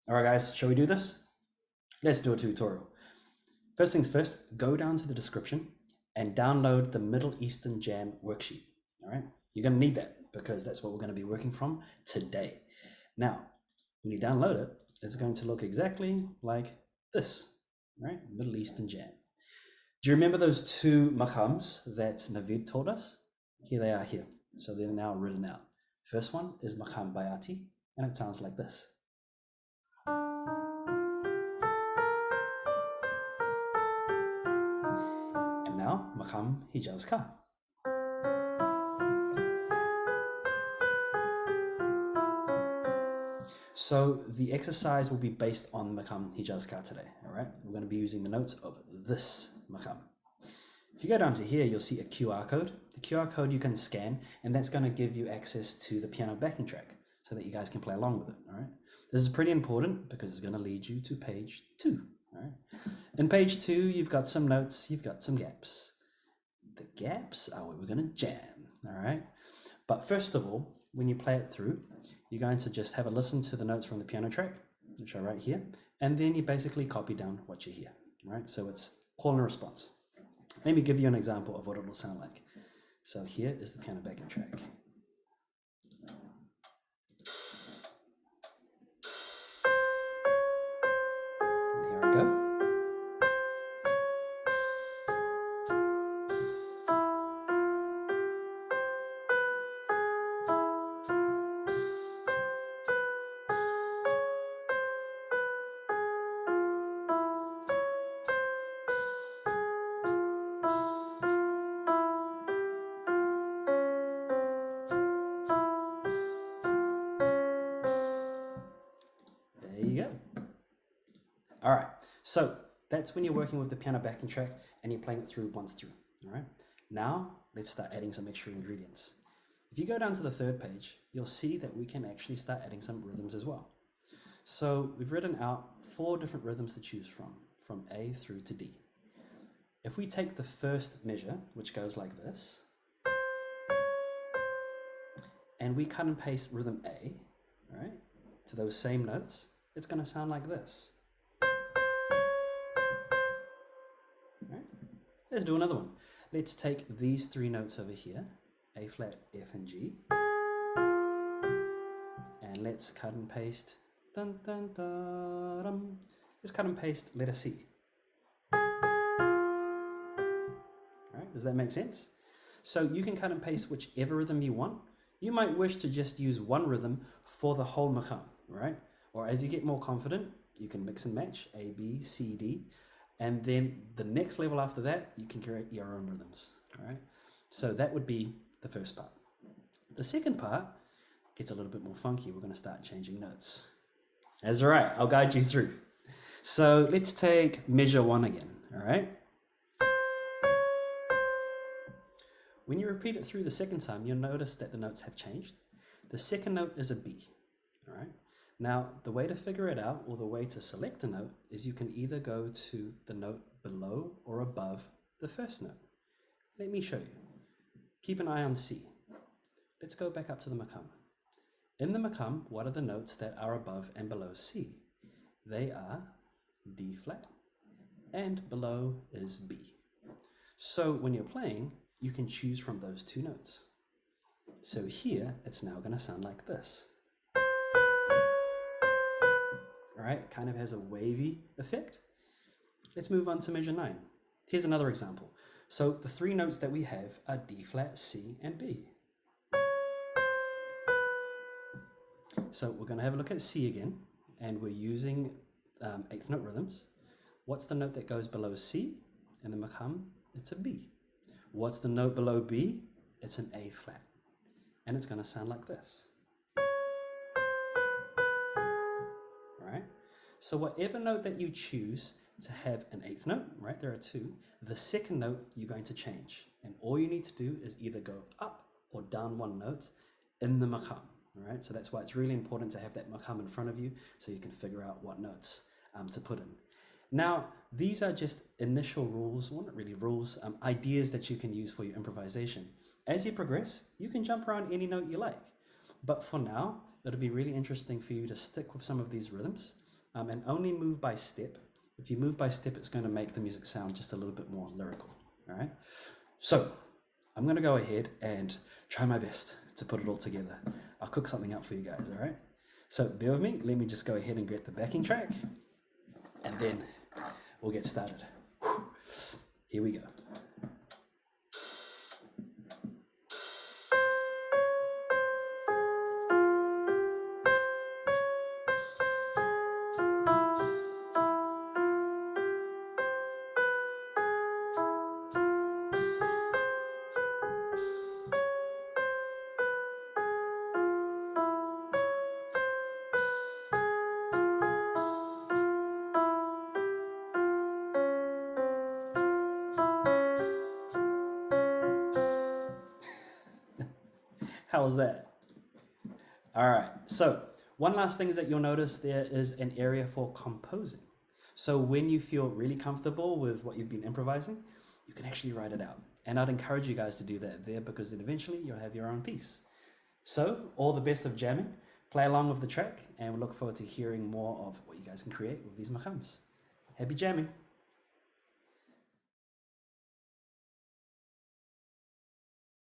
All right, guys, shall we do this? Let's do a tutorial. First things first, go down to the description and download the Middle Eastern Jam worksheet. All right, you're going to need that because that's what we're going to be working from today. Now, when you download it, it's going to look exactly like this, right? Middle Eastern Jam. Do you remember those two maqams that Navid taught us? Here they are here. So they're now written out. First one is Maqam Bayati, and it sounds like this. And now Maqam Hijaz Ka. So the exercise will be based on Maqam Hijaz Ka today, all right? We're going to be using the notes of this Maqam. If you go down to here, you'll see a QR code. The QR code you can scan, and that's going to give you access to the piano backing track so that you guys can play along with it, all right? This is pretty important because it's going to lead you to page 2, all right? In page 2, you've got some notes, you've got some gaps. The gaps are where we're going to jam, all right? But first of all, when you play it through, you're going to just have a listen to the notes from the piano track, which are right here, and then you basically copy down what you hear, right? So it's call and response. Let me give you an example of what it will sound like. So here is the piano backing track. And here we go. There you go. All right, so that's when you're working with the piano backing track and you're playing it through once through, all right? Now, let's start adding some extra ingredients. If you go down to the third page, you'll see that we can actually start adding some rhythms as well. So we've written out 4 different rhythms to choose from A through to D. If we take the first measure, which goes like this, and we cut and paste rhythm A, all right, to those same notes, it's going to sound like this. All right. Let's do another one. Let's take these 3 notes over here, A flat, F, and G, and let's cut and paste. Dun, dun, dun, dun. Let's cut and paste letter C. All right, does that make sense? So you can cut and paste whichever rhythm you want. You might wish to just use one rhythm for the whole maqam, right? Or as you get more confident, you can mix and match A, B, C, D, and then the next level after that, you can create your own rhythms, all right? So that would be the first part. The second part gets a little bit more funky. We're going to start changing notes. That's right, I'll guide you through. So let's take measure 1 again, all right? When you repeat it through the second time, you'll notice that the notes have changed. The second note is a B, all right? Now, the way to figure it out, or the way to select a note, is you can either go to the note below or above the first note. Let me show you. Keep an eye on C. Let's go back up to the maqam. In the maqam, what are the notes that are above and below C? They are D flat, and below is B. So when you're playing, you can choose from those 2 notes. So here, it's now going to sound like this. All right, it kind of has a wavy effect. Let's move on to measure 9. Here's another example. So the 3 notes that we have are D flat, C, and B. So we're going to have a look at C again, and we're using 8th note rhythms. What's the note that goes below C? In the maqam, it's a B. What's the note below B? It's an A flat. And it's going to sound like this. All right? So whatever note that you choose to have an 8th note, right, there are 2, the second note you're going to change. And all you need to do is either go up or down 1 note in the maqam. All right? So that's why it's really important to have that maqam in front of you so you can figure out what notes to put in. Now, these are just initial rules, well, not really rules, ideas that you can use for your improvisation. As you progress, you can jump around any note you like. But for now, it'll be really interesting for you to stick with some of these rhythms and only move by step. If you move by step, it's going to make the music sound just a little bit more lyrical. All right. So I'm going to go ahead and try my best to put it all together. I'll cook something up for you guys. All right. So bear with me. Let me just go ahead and get the backing track, and then we'll get started. Here we go. How was that? All right, so one last thing is that you'll notice there is an area for composing. So when you feel really comfortable with what you've been improvising, you can actually write it out. And I'd encourage you guys to do that there, because then eventually you'll have your own piece. So all the best of jamming, play along with the track, and we look forward to hearing more of what you guys can create with these maqams. Happy jamming.